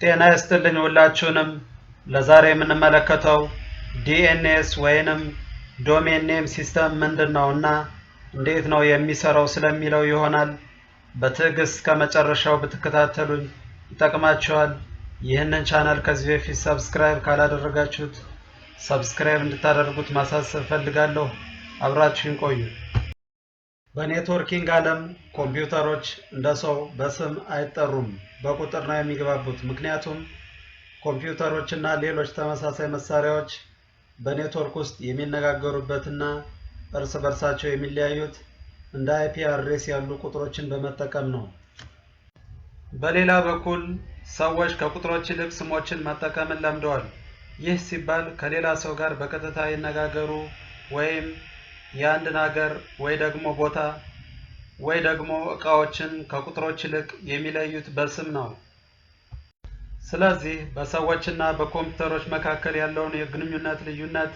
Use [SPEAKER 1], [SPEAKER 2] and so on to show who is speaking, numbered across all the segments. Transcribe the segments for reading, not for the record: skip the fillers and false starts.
[SPEAKER 1] ጤና ይስጥልኝ ሁላችሁንም። ለዛሬ የምንመለከተው ዲኤንኤስ ወይንም ዶሜን ኔም ሲስተም ምንድነው እና እንዴት ነው የሚሰራው ስለሚለው ይሆናል። በትዕግስት ከመጨረሻው ብትከታተሉኝ ይጠቅማችኋል። ይህንን ቻናል ከዚህ በፊት ሰብስክራይብ ካላደረጋችሁት ሰብስክራይብ እንድታደርጉት ማሳሰብ ፈልጋለሁ። አብራችሁን ቆዩ። በኔትወርኪንግ ዓለም ኮምፒውተሮች እንደ ሰው በስም አይጠሩም፣ በቁጥር ነው የሚግባቡት። ምክንያቱም ኮምፒውተሮች እና ሌሎች ተመሳሳይ መሳሪያዎች በኔትወርክ ውስጥ የሚነጋገሩበትና እርስ በርሳቸው የሚለያዩት እንደ አይፒ አድሬስ ያሉ ቁጥሮችን በመጠቀም ነው። በሌላ በኩል ሰዎች ከቁጥሮች ይልቅ ስሞችን መጠቀምን ለምደዋል። ይህ ሲባል ከሌላ ሰው ጋር በቀጥታ ይነጋገሩ ወይም የአንድን ሀገር ወይ ደግሞ ቦታ ወይ ደግሞ እቃዎችን ከቁጥሮች ይልቅ የሚለዩት በስም ነው። ስለዚህ በሰዎችና በኮምፒውተሮች መካከል ያለውን የግንኙነት ልዩነት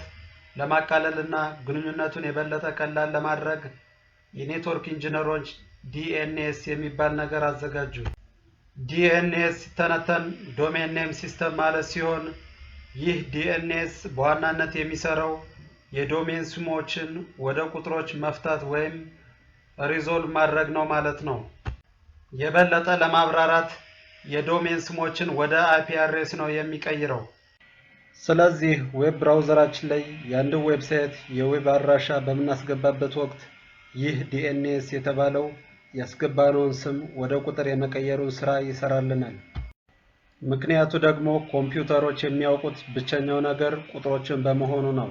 [SPEAKER 1] ለማቃለልና ግንኙነቱን የበለጠ ቀላል ለማድረግ የኔትወርክ ኢንጂነሮች ዲኤንኤስ የሚባል ነገር አዘጋጁ። ዲኤንኤስ ሲተነተን ዶሜን ኔም ሲስተም ማለት ሲሆን ይህ ዲኤንኤስ በዋናነት የሚሰራው የዶሜን ስሞችን ወደ ቁጥሮች መፍታት ወይም ሪዞልቭ ማድረግ ነው ማለት ነው። የበለጠ ለማብራራት የዶሜን ስሞችን ወደ አይፒ አድሬስ ነው የሚቀይረው። ስለዚህ ዌብ ብራውዘራችን ላይ የአንድ ዌብሳይት የዌብ አድራሻ በምናስገባበት ወቅት ይህ ዲኤንኤስ የተባለው ያስገባነውን ስም ወደ ቁጥር የመቀየሩን ስራ ይሰራልናል። ምክንያቱ ደግሞ ኮምፒውተሮች የሚያውቁት ብቸኛው ነገር ቁጥሮችን በመሆኑ ነው።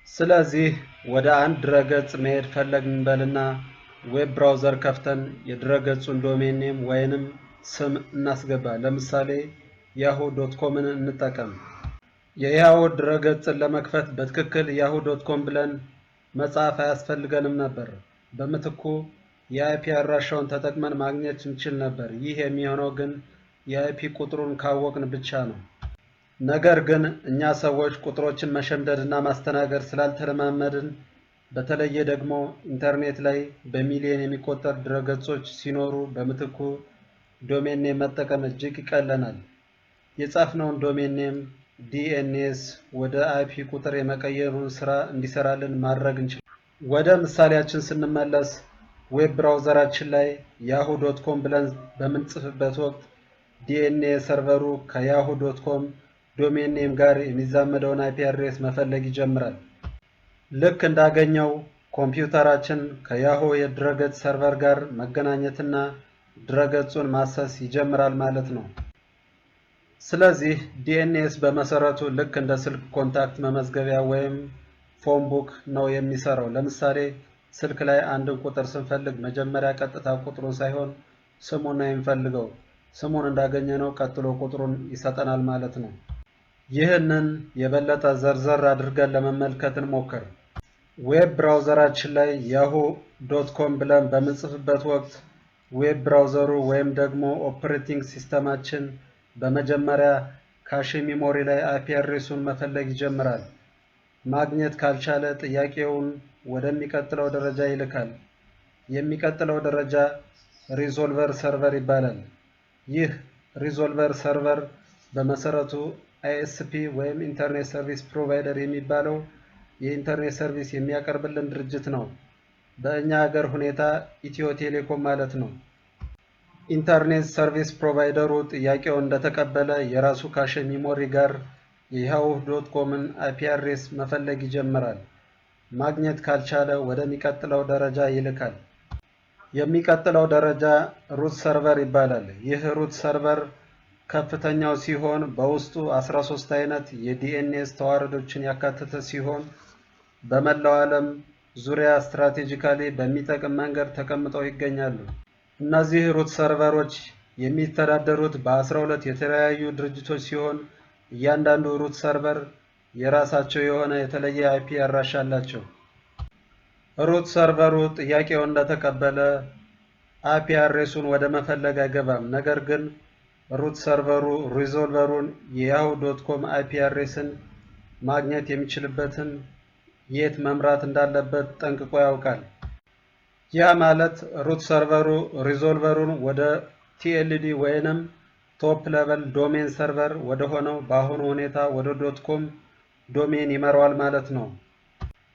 [SPEAKER 1] ስለዚህ ወደ አንድ ድረገጽ መሄድ ፈለግን እንበልና ዌብ ብራውዘር ከፍተን የድረገጹን ዶሜን ኔም ወይንም ስም እናስገባ። ለምሳሌ yahoo.comን እንጠቀም። የያሁ ድረገጽን ለመክፈት በትክክል yahoo.com ብለን መጻፍ አያስፈልገንም ነበር። በምትኩ የአይፒ አድራሻውን ተጠቅመን ማግኘት እንችል ነበር። ይህ የሚሆነው ግን የአይፒ ቁጥሩን ካወቅን ብቻ ነው። ነገር ግን እኛ ሰዎች ቁጥሮችን መሸምደድ እና ማስተናገድ ስላልተለማመድን፣ በተለየ ደግሞ ኢንተርኔት ላይ በሚሊዮን የሚቆጠር ድረገጾች ሲኖሩ በምትኩ ዶሜን ኔም መጠቀም እጅግ ይቀለናል። የጻፍነውን ዶሜን ኔም ዲኤንኤስ ወደ አይፒ ቁጥር የመቀየሩን ስራ እንዲሰራልን ማድረግ እንችላለን። ወደ ምሳሌያችን ስንመለስ ዌብ ብራውዘራችን ላይ yahoo.com ብለን በምንጽፍበት ወቅት ዲኤንኤስ ሰርቨሩ ከyahoo.com ዶሜን ኔም ጋር የሚዛመደውን አይፒ አድሬስ መፈለግ ይጀምራል። ልክ እንዳገኘው ኮምፒውተራችን ከያሁ የድረገጽ ሰርቨር ጋር መገናኘትና ድረገጹን ማሰስ ይጀምራል ማለት ነው። ስለዚህ ዲኤንኤስ በመሰረቱ ልክ እንደ ስልክ ኮንታክት መመዝገቢያ ወይም ፎን ቡክ ነው የሚሰራው። ለምሳሌ ስልክ ላይ አንድን ቁጥር ስንፈልግ መጀመሪያ ቀጥታ ቁጥሩን ሳይሆን ስሙን ነው የሚፈልገው። ስሙን እንዳገኘነው ቀጥሎ ቁጥሩን ይሰጠናል ማለት ነው። ይህንን የበለጠ ዘርዘር አድርገን ለመመልከት እንሞክር። ዌብ ብራውዘራችን ላይ yahoo.com ብለን በምንጽፍበት ወቅት ዌብ ብራውዘሩ ወይም ደግሞ ኦፕሬቲንግ ሲስተማችን በመጀመሪያ ካሽ ሚሞሪ ላይ አይፒ አድሬሱን መፈለግ ይጀምራል። ማግኘት ካልቻለ ጥያቄውን ወደሚቀጥለው ደረጃ ይልካል። የሚቀጥለው ደረጃ ሪዞልቨር ሰርቨር ይባላል። ይህ ሪዞልቨር ሰርቨር በመሰረቱ አይኤስፒ ወይም ኢንተርኔት ሰርቪስ ፕሮቫይደር የሚባለው የኢንተርኔት ሰርቪስ የሚያቀርብልን ድርጅት ነው። በእኛ ሀገር ሁኔታ ኢትዮ ቴሌኮም ማለት ነው። ኢንተርኔት ሰርቪስ ፕሮቫይደሩ ጥያቄውን እንደተቀበለ የራሱ ካሽ ሚሞሪ ጋር የyahoo.comን አይፒ አድሬስ መፈለግ ይጀምራል። ማግኘት ካልቻለ ወደሚቀጥለው ደረጃ ይልካል። የሚቀጥለው ደረጃ ሩት ሰርቨር ይባላል። ይህ ሩት ሰርቨር ከፍተኛው ሲሆን በውስጡ 13 አይነት የዲኤንኤስ ተዋረዶችን ያካተተ ሲሆን በመላው ዓለም ዙሪያ ስትራቴጂካሊ በሚጠቅም መንገድ ተቀምጠው ይገኛሉ። እነዚህ ሩት ሰርቨሮች የሚተዳደሩት በ12 የተለያዩ ድርጅቶች ሲሆን እያንዳንዱ ሩት ሰርቨር የራሳቸው የሆነ የተለየ አይፒ አድራሻ አላቸው። ሩት ሰርቨሩ ጥያቄውን እንደተቀበለ አይፒ አድሬሱን ወደ መፈለግ አይገባም። ነገር ግን ሩት ሰርቨሩ ሪዞልቨሩን የyahoo.com አይፒ አድሬስን ማግኘት የሚችልበትን የት መምራት እንዳለበት ጠንቅቆ ያውቃል። ያ ማለት ሩት ሰርቨሩ ሪዞልቨሩን ወደ ቲኤልዲ ወይንም ቶፕ ሌቨል ዶሜን ሰርቨር ወደ ሆነው በአሁኑ ሁኔታ ወደ .com ዶሜን ይመራዋል ማለት ነው።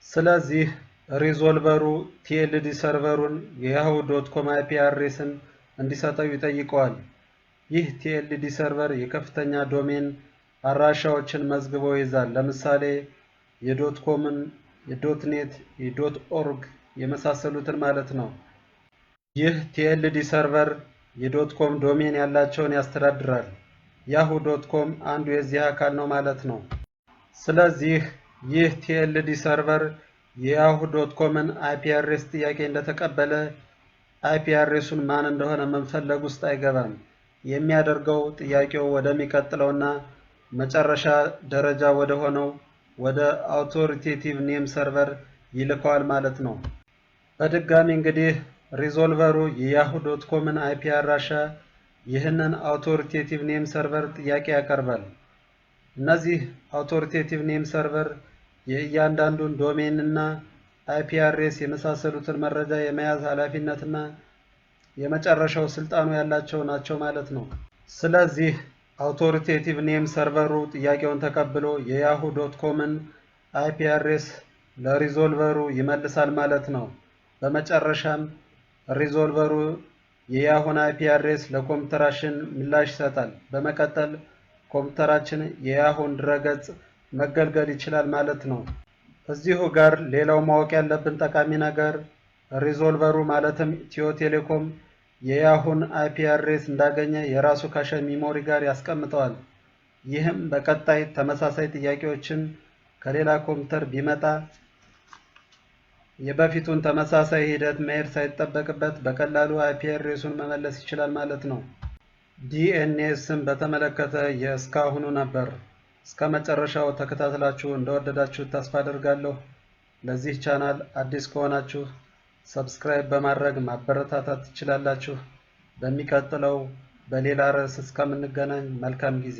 [SPEAKER 1] ስለዚህ ሪዞልቨሩ ቲኤልዲ ሰርቨሩን የያሁ.com አይፒ አድሬስን እንዲሰጠው ይጠይቀዋል። ይህ ቲኤልዲ ሰርቨር የከፍተኛ ዶሜን አድራሻዎችን መዝግቦ ይይዛል። ለምሳሌ የ.comን፣ የ.net፣ የ.org የመሳሰሉትን ማለት ነው። ይህ ቲኤልዲ ሰርቨር የ.com ዶሜን ያላቸውን ያስተዳድራል። ያሁ.com አንዱ የዚህ አካል ነው ማለት ነው። ስለዚህ ይህ ቲኤልዲ ሰርቨር የያሁ.comን አይፒ አድሬስ ጥያቄ እንደተቀበለ አይፒ አድሬሱን ማን እንደሆነ መፈለግ ውስጥ አይገባም። የሚያደርገው ጥያቄው ወደሚቀጥለውና መጨረሻ ደረጃ ወደ ሆነው ወደ አውቶሪቴቲቭ ኔም ሰርቨር ይልከዋል ማለት ነው። በድጋሚ እንግዲህ ሪዞልቨሩ የያሁ.comን አይፒ አድራሻ ይህንን አውቶሪቴቲቭ ኔም ሰርቨር ጥያቄ ያቀርባል። እነዚህ አውቶሪቴቲቭ ኔም ሰርቨር የእያንዳንዱን ዶሜን እና አይፒ አድሬስ የመሳሰሉትን መረጃ የመያዝ ኃላፊነትና የመጨረሻው ስልጣኑ ያላቸው ናቸው ማለት ነው። ስለዚህ አውቶሪቴቲቭ ኔም ሰርቨሩ ጥያቄውን ተቀብሎ የያሁ.comን አይፒ አድሬስ ለሪዞልቨሩ ይመልሳል ማለት ነው። በመጨረሻም ሪዞልቨሩ የያሁን አይፒ አድሬስ ለኮምፒውተራችን ምላሽ ይሰጣል። በመቀጠል ኮምፒውተራችን የያሁን ድረገጽ መገልገል ይችላል ማለት ነው። እዚሁ ጋር ሌላው ማወቅ ያለብን ጠቃሚ ነገር ሪዞልቨሩ ማለትም ኢትዮ ቴሌኮም የያሁን አይፒ አድሬስ እንዳገኘ የራሱ ካሸ ሚሞሪ ጋር ያስቀምጠዋል። ይህም በቀጣይ ተመሳሳይ ጥያቄዎችን ከሌላ ኮምፒውተር ቢመጣ የበፊቱን ተመሳሳይ ሂደት መሄድ ሳይጠበቅበት በቀላሉ አይፒ አድሬሱን መመለስ ይችላል ማለት ነው። ዲኤንኤስን በተመለከተ የእስካሁኑ ነበር። እስከ መጨረሻው ተከታትላችሁ እንደወደዳችሁ ተስፋ አደርጋለሁ። ለዚህ ቻናል አዲስ ከሆናችሁ ሰብስክራይብ በማድረግ ማበረታታት ትችላላችሁ። በሚቀጥለው በሌላ ርዕስ እስከምንገናኝ መልካም ጊዜ